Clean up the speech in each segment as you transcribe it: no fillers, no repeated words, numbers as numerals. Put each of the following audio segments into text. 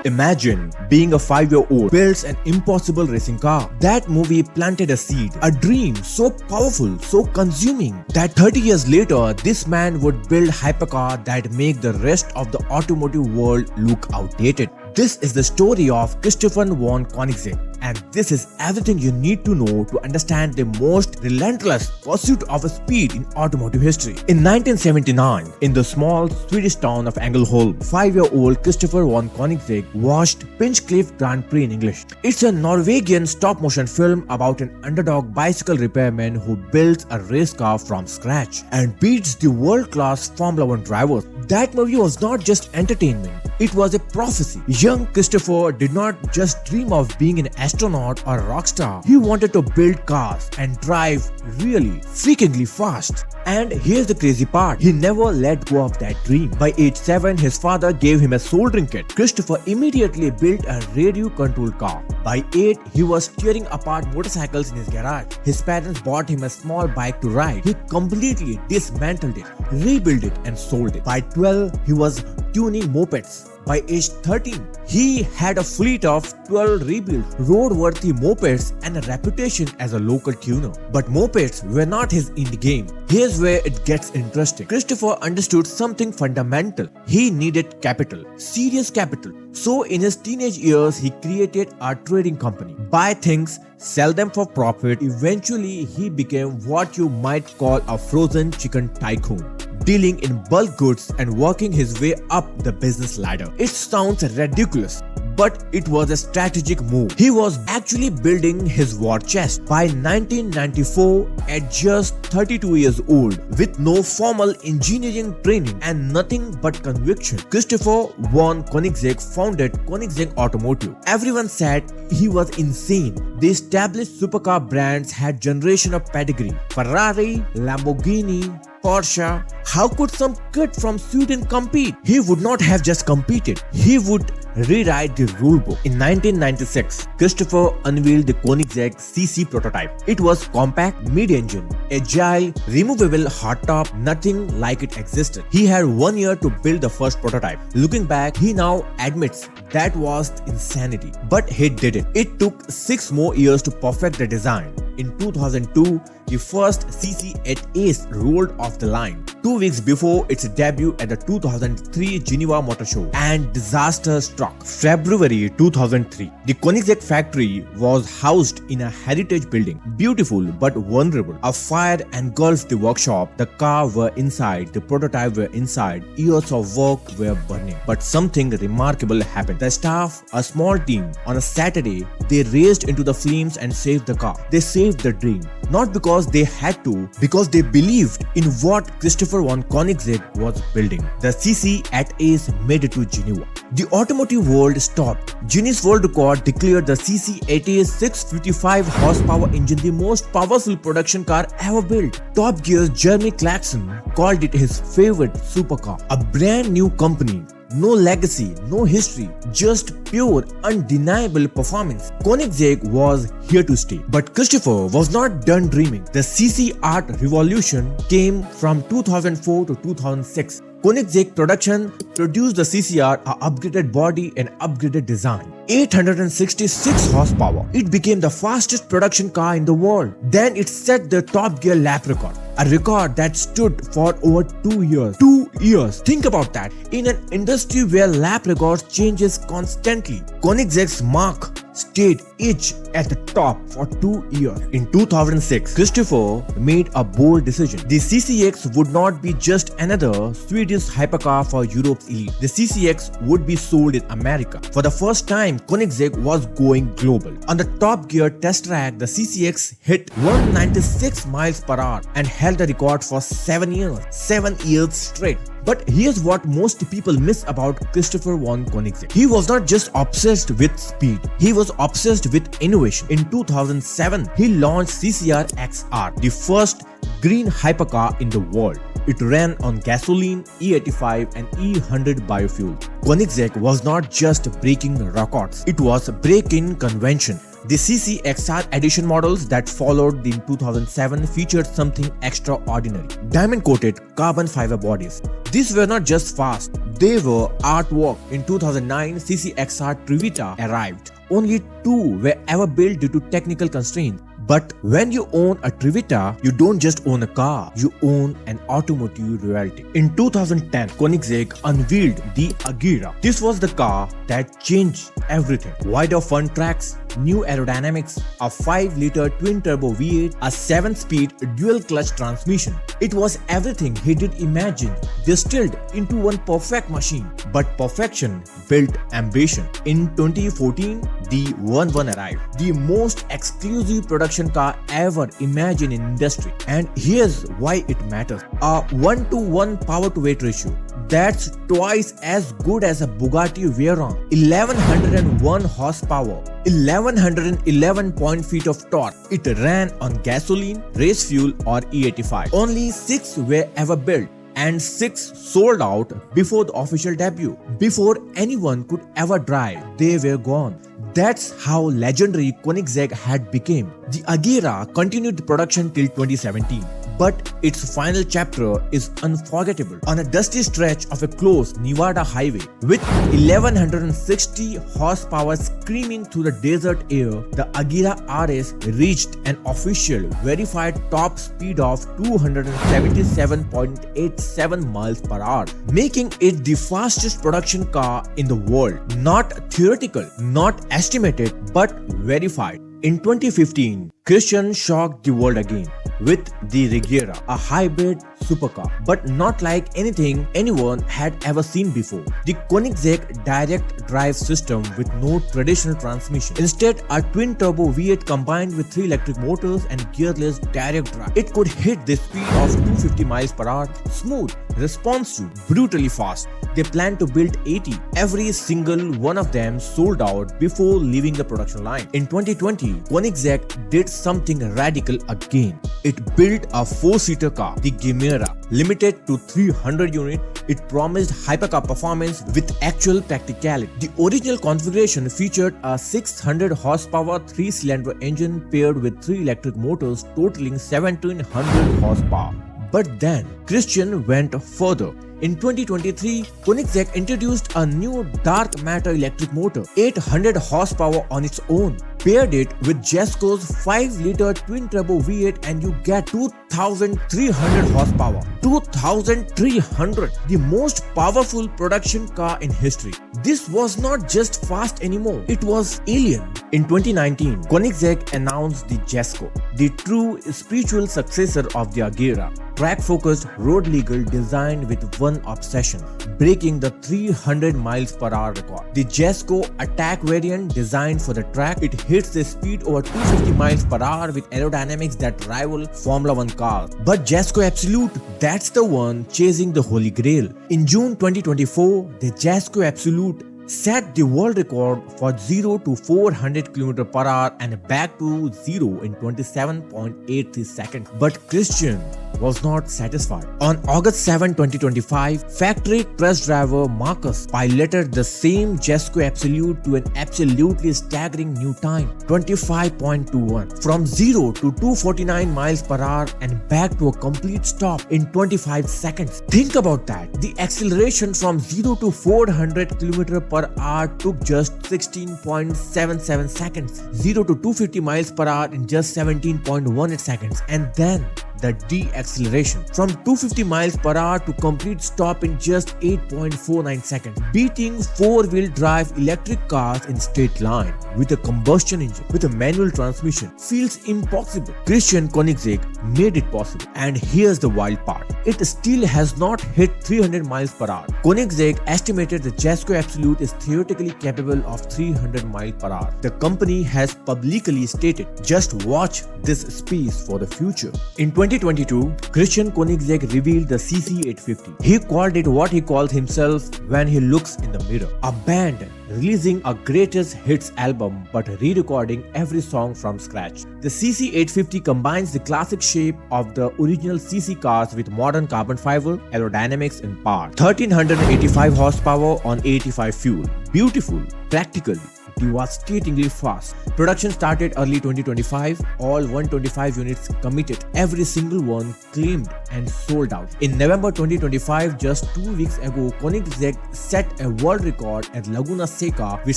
Imagine being a 5-year-old builds an impossible racing car. That movie planted a seed, a dream so powerful, so consuming that 30 years later, this man would build hypercar that make the rest of the automotive world look outdated. This is the story of Christian von Koenigsegg, and this is everything you need to know to understand the most relentless pursuit of speed in automotive history. In 1979, in the small Swedish town of Ängelholm, 5-year-old Christian von Koenigsegg watched Pinchcliffe Grand Prix in English. It's a Norwegian stop-motion film about an underdog bicycle repairman who builds a race car from scratch and beats the world-class Formula 1 drivers. That movie was not just entertainment, it was a prophecy. Young Christopher did not just dream of being an astronaut or a rock star. He wanted to build cars and drive really freakingly fast. And here's the crazy part, he never let go of that dream. By age 7, his father gave him a soldering kit. Christopher immediately built a radio-controlled car. By 8, he was tearing apart motorcycles in his garage. His parents bought him a small bike to ride. He completely dismantled it, rebuilt it and sold it. By 12, he was tuning mopeds. By age 13, he had a fleet of 12 rebuilt, roadworthy mopeds and a reputation as a local tuner. But mopeds were not his end game. Here's where it gets interesting. Christopher understood something fundamental. He needed capital, serious capital. So in his teenage years, he created a trading company. Buy things, sell them for profit. Eventually, he became what you might call a frozen chicken tycoon, dealing in bulk goods and working his way up the business ladder. It sounds ridiculous, but it was a strategic move. He was actually building his war chest. By 1994, at just 32 years old, with no formal engineering training and nothing but conviction, Christopher von Koenigsegg founded Koenigsegg Automotive. Everyone said he was insane. The established supercar brands had generation of pedigree: Ferrari, Lamborghini, Porsche. How could some kid from Sweden compete? He would not have just competed, he would rewrite the rulebook. In 1996, Christopher unveiled the Koenigsegg CC prototype. It was compact, mid-engine, agile, removable hardtop, nothing like it existed. He had 1 year to build the first prototype. Looking back, he now admits that was insanity, but he did it. It took 6 more years to perfect the design. In 2002, the first CC8 rolled off the line, 2 weeks before its debut at the 2003 Geneva Motor Show, and disaster struck. February 2003, the Koenigsegg factory was housed in a heritage building, beautiful but vulnerable. A fire engulfed the workshop. The car were inside, the prototype were inside, years of work were burning. But something remarkable happened. The staff, a small team, on a Saturday, they raced into the flames and saved the car. They saved the dream, not because they had to, because they believed in what Christopher von Koenigsegg was building. The CC8 made it to Geneva. The automotive world stopped. Guinness World Record declared the CC8 655 horsepower engine the most powerful production car ever built. Top Gear's Jeremy Clarkson called it his favorite supercar. A brand new company. No legacy, no history, just pure, undeniable performance. Koenigsegg was here to stay. But Christopher was not done dreaming. The CC art revolution came from 2004 to 2006. Koenigsegg production produced the CCR, a upgraded body and upgraded design. 866 horsepower. It became the fastest production car in the world. Then it set the Top Gear lap record, a record that stood for over 2 years. 2 years. Think about that. In an industry where lap records changes constantly, Koenigsegg's mark stayed each at the top for 2 years. In 2006, Christopher made a bold decision. The CCX would not be just another Swedish hypercar for Europe's elite. The CCX would be sold in America. For the first time, Koenigsegg was going global. On the Top Gear test track, the CCX hit 196 miles per hour and held the record for 7 years. 7 years straight. But here's what most people miss about Christopher von Koenigsegg. He was not just obsessed with speed, he was obsessed with innovation. In 2007, he launched CCR XR, the first green hypercar in the world. It ran on gasoline, E85 and E100 biofuel. Koenigsegg was not just breaking records, it was breaking convention. The CC XR edition models that followed in 2007 featured something extraordinary: diamond-coated carbon fiber bodies. These were not just fast, they were artwork. In 2009, CC XR Trivita arrived. Only 2 were ever built due to technical constraints. But when you own a Trivita, you don't just own a car, you own an automotive royalty. In 2010, Koenigsegg unveiled the Agera. This was the car that changed everything. Wider front tracks, new aerodynamics, a 5-liter twin-turbo V8, a 7-speed dual-clutch transmission. It was everything he did imagine, distilled into one perfect machine. But perfection built ambition. In 2014, the 1-1 arrived, the most exclusive production car ever imagined in industry. And here's why it matters: a 1-to-1 power-to-weight ratio. That's twice as good as a Bugatti Veyron. 1101 horsepower, 1111 pound-feet of torque. It ran on gasoline, race fuel or E85. Only 6 were ever built, and 6 sold out before the official debut. Before anyone could ever drive, they were gone. That's how legendary Koenigsegg had become. The Agera continued production till 2017. But its final chapter is unforgettable. On a dusty stretch of a closed Nevada highway with 1160 horsepower screaming through the desert air, the Agera RS reached an official verified top speed of 277.87 miles per hour, making it the fastest production car in the world. Not theoretical, not estimated, but verified. In 2015, Christian shocked the world again with the Regera, a hybrid supercar, but not like anything anyone had ever seen before. The Koenigsegg direct drive system with no traditional transmission. Instead, a twin-turbo V8 combined with 3 electric motors and gearless direct drive. It could hit the speed of 250 miles per hour, smooth, responsive, brutally fast. They plan to build 80. Every single one of them sold out before leaving the production line. In 2020, Koenigsegg did something radical again. It built a 4-seater car, the Gemera. Limited to 300 units, it promised hypercar performance with actual practicality. The original configuration featured a 600 horsepower 3-cylinder engine paired with 3 electric motors totaling 1700 horsepower. But then, Christian went further. In 2023, Koenigsegg introduced a new dark matter electric motor, 800 horsepower on its own. Paired it with Jesko's 5-liter twin-turbo V8 and you get 2300 horsepower. 2300! The most powerful production car in history. This was not just fast anymore, it was alien. In 2019, Koenigsegg announced the Jesko, the true spiritual successor of the Agera. Track-focused, road-legal, designed with one obsession: breaking the 300 miles per hour record. The Jesko Attack variant, designed for the track, it hits the speed over 250 miles per hour with aerodynamics that rival Formula 1 cars. But Jesko Absolut, that's the one chasing the holy grail. In June 2024, the Jesko Absolut set the world record for 0 to 400 km per hour and back to 0 in 27.83 seconds. But Christian was not satisfied. On August 7, 2025, factory test driver Marcus piloted the same Jesko Absolut to an absolutely staggering new time, 25.21, from 0 to 249 miles per hour and back to a complete stop in 25 seconds. Think about that. The acceleration from 0 to 400 km per hour took just 16.77 seconds, 0 to 250 miles per hour in just 17.18 seconds, and then the deceleration from 250 miles per hour to complete stop in just 8.49 seconds, beating 4-wheel drive electric cars in straight line with a combustion engine with a manual transmission. Feels impossible. Christian Koenigsegg made it possible. And here's the wild part. It still has not hit 300 miles per hour. Koenigsegg estimated the Jesko Absolut is theoretically capable of 300 miles per hour. The company has publicly stated, just watch this space for the future. In 2022, Christian Koenigsegg revealed the CC850. He called it what he calls himself when he looks in the mirror. A band releasing a greatest hits album but re-recording every song from scratch. The CC850 combines the classic shape of the original CC cars with modern carbon fiber, aerodynamics and power. 1385 horsepower on 85 fuel. Beautiful, practical, devastatingly fast. Production started early 2025, all 125 units committed, every single one claimed and sold out. In November 2025, just 2 weeks ago, Koenigsegg set a world record at Laguna Seca with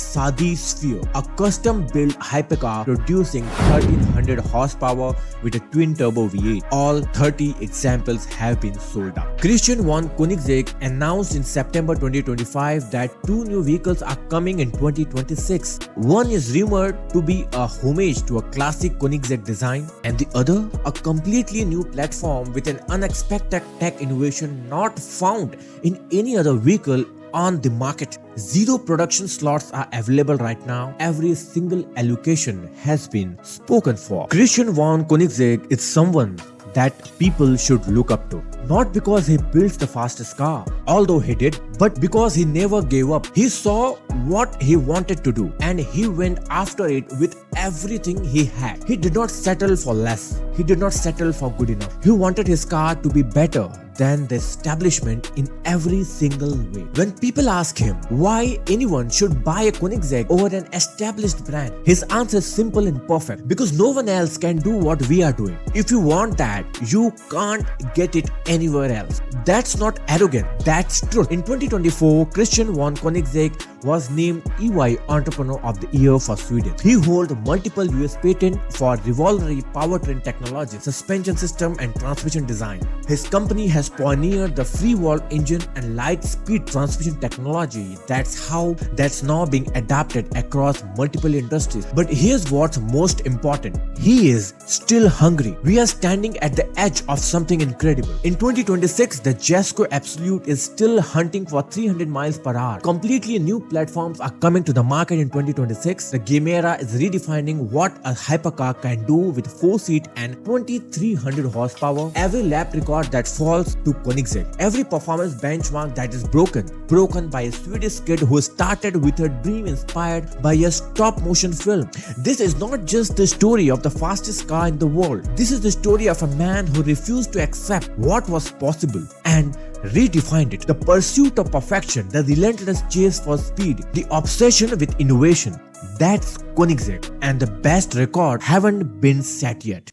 Sadi Sphere, a custom-built hypercar producing 1300 horsepower with a twin-turbo V8. All 30 examples have been sold out. Christian von Koenigsegg announced in September 2025 that 2 new vehicles are coming in 2026. One is rumored to be a homage to a classic Koenigsegg design, and the other a completely new platform with an unexpected tech innovation not found in any other vehicle on the market. 0 production slots are available right now. Every single allocation has been spoken for. Christian von Koenigsegg is someone that people should look up to. Not because he builds the fastest car, although he did, but because he never gave up. He saw what he wanted to do and he went after it with everything he had. He did not settle for less. He did not settle for good enough. He wanted his car to be better than the establishment in every single way. When people ask him why anyone should buy a Koenigsegg over an established brand, his answer is simple and perfect: because no one else can do what we are doing. If you want that, you can't get it anywhere else. That's not arrogant, that's truth. In 2024, Christian von Koenigsegg was named EY Entrepreneur of the Year for Sweden. He holds multiple US patents for revolutionary powertrain technology, suspension system and transmission design. His company has pioneered the free-wall engine and light-speed transmission technology. That's now being adapted across multiple industries. But here's what's most important: he is still hungry. We are standing at the edge of something incredible. In 2026, the Jesko Absolut is still hunting for 300 miles per hour. Completely new platforms are coming to the market in 2026. The Gemera is redefining what a hypercar can do with 4-seat and 2300 horsepower. Every lap record that falls to Koenigsegg. Every performance benchmark that is broken by a Swedish kid who started with a dream inspired by a stop-motion film. This is not just the story of the fastest car in the world. This is the story of a man who refused to accept what was possible and redefined it. The pursuit of perfection, the relentless chase for speed, the obsession with innovation. That's Koenigsegg, and the best record haven't been set yet.